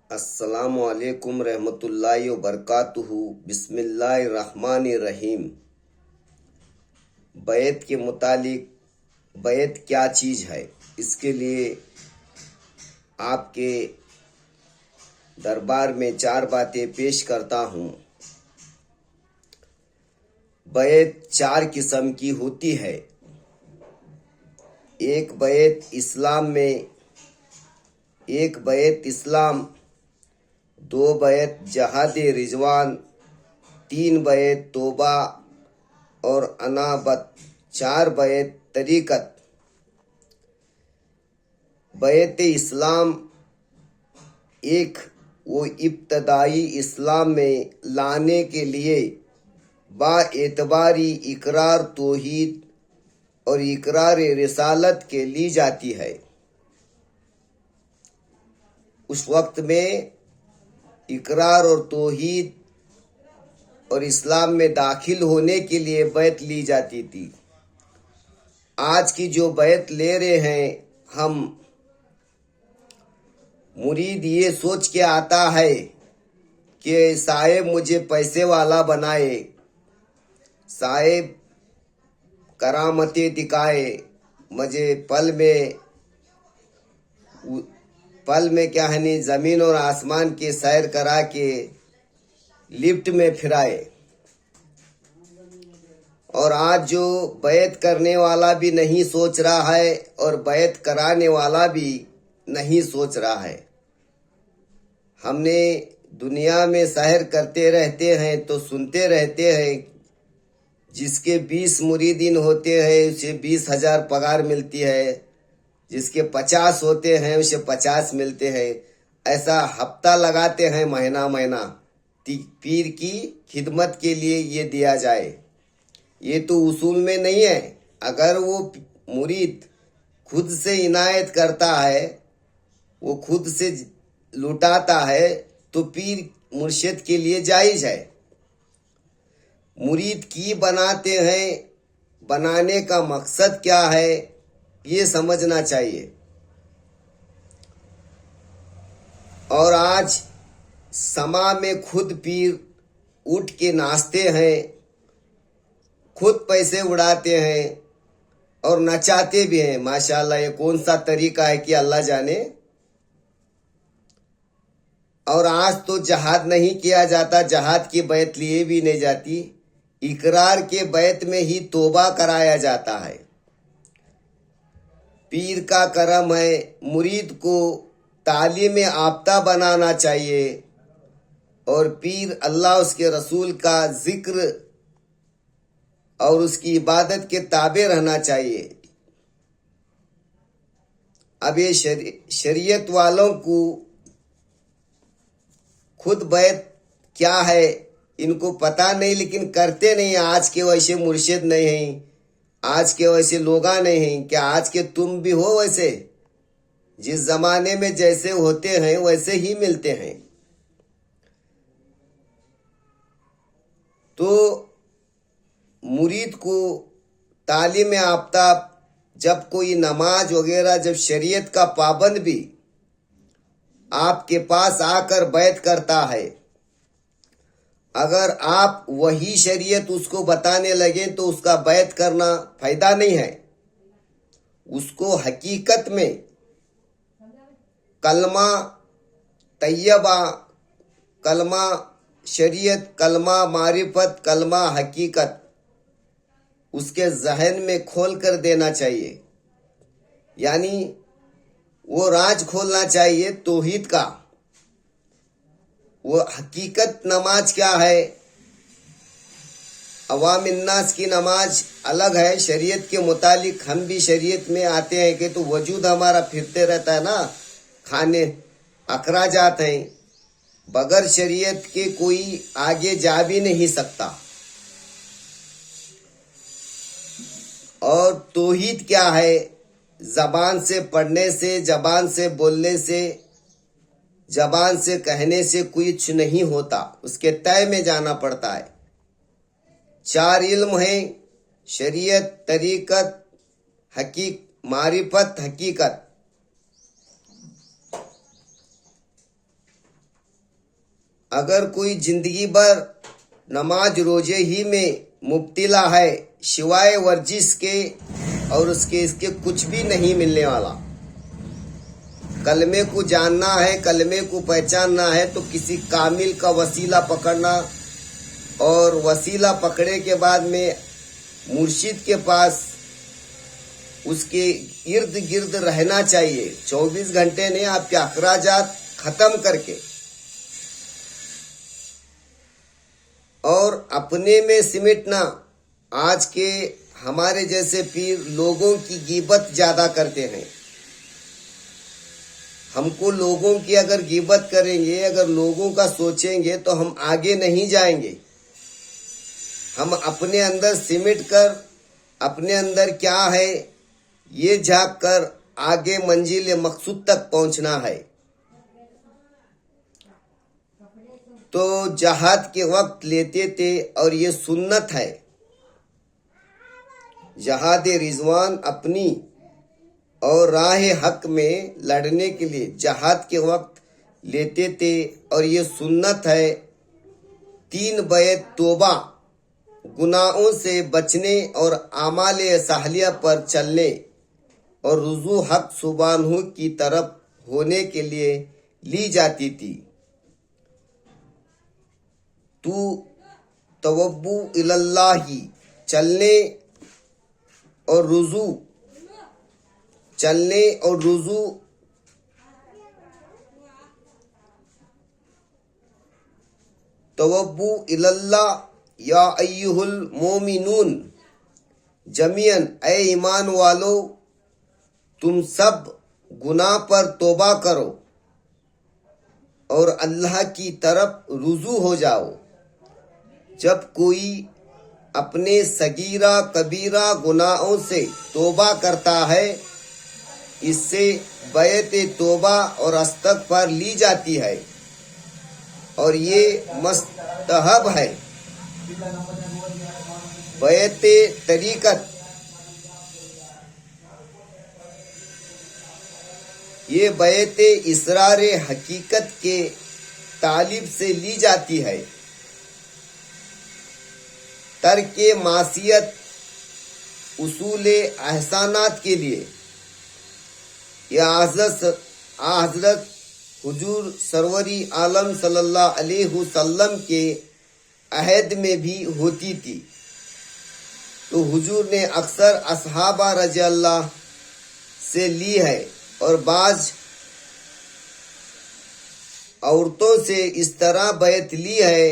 السلام علیکم رحمۃ اللہ وبرکاتہ۔ بسم اللہ الرحمن الرحیم۔ بیعت کے متعلق بیعت کیا چیز ہے، اس کے لیے آپ کے دربار میں 4 باتیں پیش کرتا ہوں۔ بیعت 4 قسم کی ہوتی ہے۔ ایک بیعت اسلام، 2 بیعت جہاد رضوان، 3 بیعت توبہ اور انابت، 4 بیعت طریقت۔ بیعت اسلام وہ ابتدائی اسلام میں لانے کے لیے با اعتباری اقرار توحید اور اقرار رسالت کے لی جاتی ہے۔ اس وقت میں اقرار اور توحید اور اسلام میں داخل ہونے کے لیے بیعت لی جاتی تھی۔ آج کی جو بیعت لے رہے ہیں ہم، مرید یہ سوچ کے آتا ہے کہ صاحب مجھے پیسے والا بنائے، صاحب کرامتیں دکھائے، مجھے پل میں زمین اور آسمان کی سیر کرا کے لفٹ میں پھرائے۔ اور آج جو بیعت کرنے والا بھی نہیں سوچ رہا ہے اور بیعت کرانے والا بھی نہیں سوچ رہا ہے۔ ہم نے دنیا میں سیر کرتے رہتے ہیں تو سنتے رہتے ہیں، جس کے 20 مریدین ہوتے ہیں اسے 20,000 پگار ملتی ہے، جس کے 50 ہوتے ہیں اسے 50 ملتے ہیں۔ ایسا ہفتہ لگاتے ہیں، مہینہ پیر کی خدمت کے لیے یہ دیا جائے۔ یہ تو اصول میں نہیں ہے۔ اگر وہ مرید خود سے عنایت کرتا ہے، وہ خود سے لٹاتا ہے تو پیر مرشد کے لیے جائز ہے۔ مرید کی بناتے ہیں، بنانے کا مقصد کیا ہے یہ سمجھنا چاہیے۔ اور آج سما میں خود پیر اٹھ کے ناچتے ہیں، خود پیسے اڑاتے ہیں اور نچاتے بھی ہیں۔ ماشاءاللہ، یہ کون سا طریقہ ہے کہ اللہ جانے۔ اور آج تو جہاد نہیں کیا جاتا، جہاد کی بیعت لیے بھی نہیں جاتی، اقرار کے بیعت میں ہی توبہ کرایا جاتا ہے۔ پیر کا کرم ہے، مرید کو تعلیم یافتہ بنانا چاہیے، اور پیر اللہ اس کے رسول کا ذکر اور اس کی عبادت کے تابع رہنا چاہیے۔ اب یہ شریعت والوں کو خود بیعت کیا ہے ان کو پتہ نہیں، لیکن کرتے نہیں۔ آج کے ویسے مرشد نہیں ہیں، آج کے ویسے لوگاں نہیں ہیں کہ آج کے تم بھی ہو ویسے، جس زمانے میں جیسے ہوتے ہیں ویسے ہی ملتے ہیں۔ تو مرید کو تعلیم یافتہ، جب کوئی نماز وغیرہ، جب شریعت کا پابند بھی آپ کے پاس آ کر بیعت کرتا ہے، اگر آپ وہی شریعت اس کو بتانے لگیں تو اس کا بیعت کرنا فائدہ نہیں ہے۔ اس کو حقیقت میں کلمہ طیبہ، کلمہ شریعت، کلمہ معرفت، کلمہ حقیقت اس کے ذہن میں کھول کر دینا چاہیے۔ یعنی وہ راز کھولنا چاہیے توحید کا۔ وہ حقیقت نماز کیا ہے؟ عوام الناس کی نماز الگ ہے، شریعت کے متعلق ہم بھی شریعت میں آتے ہیں کہ تو وجود ہمارا پھرتے رہتا ہے نا، کھانے اخراجات ہیں، بغیر شریعت کے کوئی آگے جا بھی نہیں سکتا۔ اور توحید کیا ہے؟ زبان سے پڑھنے سے، زبان سے بولنے سے، زبان سے کہنے سے کچھ نہیں ہوتا، اس کے تہہ میں جانا پڑتا ہے۔ 4 علم ہیں: شریعت، طریقت، معرفت، حقیقت۔ اگر کوئی زندگی بھر نماز روزے ہی میں مبتلا ہے سوائے ورزش کے اور اس کے کچھ بھی نہیں ملنے والا. کلمے کو جاننا ہے، کلمے کو پہچاننا ہے تو کسی کامل کا وسیلہ پکڑنا، اور وسیلہ پکڑے کے بعد میں مرشد کے پاس اس کے ارد گرد رہنا چاہیے. 24 گھنٹے نے آپ کے اخراجات ختم کر کے اور اپنے میں سمٹنا. آج کے ہمارے جیسے پیر لوگوں کی غیبت زیادہ کرتے ہیں. ہم کو لوگوں کی اگر غیبت کریں گے، اگر لوگوں کا سوچیں گے تو ہم آگے نہیں جائیں گے. ہم اپنے اندر سمٹ کر اپنے اندر کیا ہے یہ جھانک کر آگے منزل مقصود تک پہنچنا ہے. تو جہاد کے وقت لیتے تھے اور یہ سنت ہے. جہاد رضوان اپنی اور راہ حق میں لڑنے کے لیے جہاد کے وقت لیتے تھے اور یہ سنت ہے. 3 بیعت توبہ، گناہوں سے بچنے اور اعمال صالحہ پر چلنے اور رجوع حق سبحانہ کی طرف ہونے کے لیے لی جاتی تھی. تو توبو اللہ، چلنے اور رجوع توبو اللہ یا ایھا المومنون جمیعاً، اے ایمان والو تم سب گناہ پر توبہ کرو اور اللہ کی طرف رجوع ہو جاؤ. جب کوئی اپنے صغیرہ کبیرہ گناہوں سے توبہ کرتا ہے اس سے بیعت توبہ اور استغفار لی جاتی ہے اور یہ مستحب ہے. بیعت طریقت، یہ بیعت اسرار حقیقت کے طالب سے لی جاتی ہے. ترک معصیت، اصول احسانات کے لیے. یہ حضرت حضور سروری عالم صلی اللہ علیہ وسلم کے عہد میں بھی ہوتی تھی. تو حضور نے اکثر اصحابہ رضی اللہ سے لی ہے اور بعض عورتوں سے اس طرح بیعت لی ہے.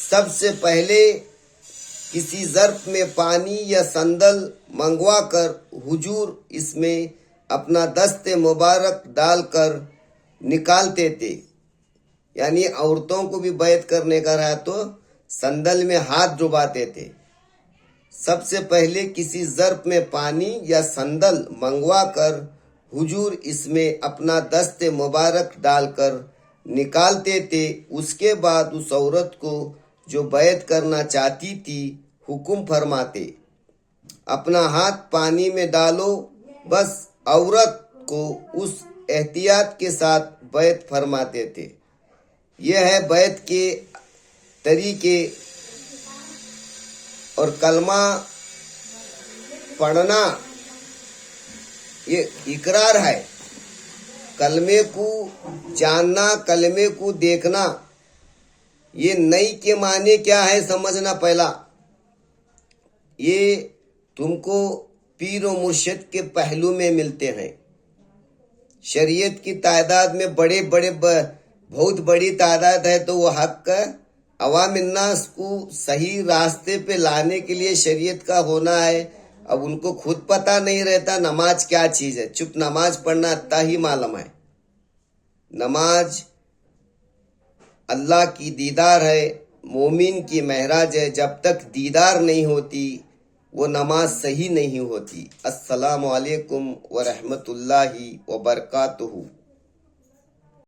سب سے پہلے کسی ظرف میں پانی یا سندل منگوا کر حضور اس میں اپنا دست مبارک ڈال کر نکالتے تھے. یعنی عورتوں کو بھی بیعت کرنے کا رہا تو سندل میں ہاتھ ڈباتے تھے. سب سے پہلے کسی ظرف میں پانی یا سندل منگوا کر حضور اس میں اپنا دست مبارک ڈال کر نکالتے تھے. اس کے بعد اس عورت کو جو بیعت کرنا چاہتی تھی حکم فرماتے، اپنا ہاتھ پانی میں ڈالو. بس عورت کو اس احتیاط کے ساتھ بیعت فرماتے تھے. یہ ہے بیعت کے طریقے. اور کلمہ پڑھنا یہ اقرار ہے. کلمے کو جاننا، کلمے کو دیکھنا. یہ نئی کے معنی کیا ہے سمجھنا پہلا. یہ تم کو پیر و مرشد کے پہلو میں ملتے ہیں. شریعت کی تعداد میں بہت بڑی تعداد ہے تو وہ حق کا عوام الناس کو صحیح راستے پہ لانے کے لیے شریعت کا ہونا ہے. اب ان کو خود پتہ نہیں رہتا نماز کیا چیز ہے. چپ نماز پڑھنا اتنا ہی معلوم ہے. نماز اللہ کی دیدار ہے، مومن کی معراج ہے. جب تک دیدار نہیں ہوتی وہ نماز صحیح نہیں ہوتی. السلام علیکم ورحمۃ اللہ وبرکاتہ.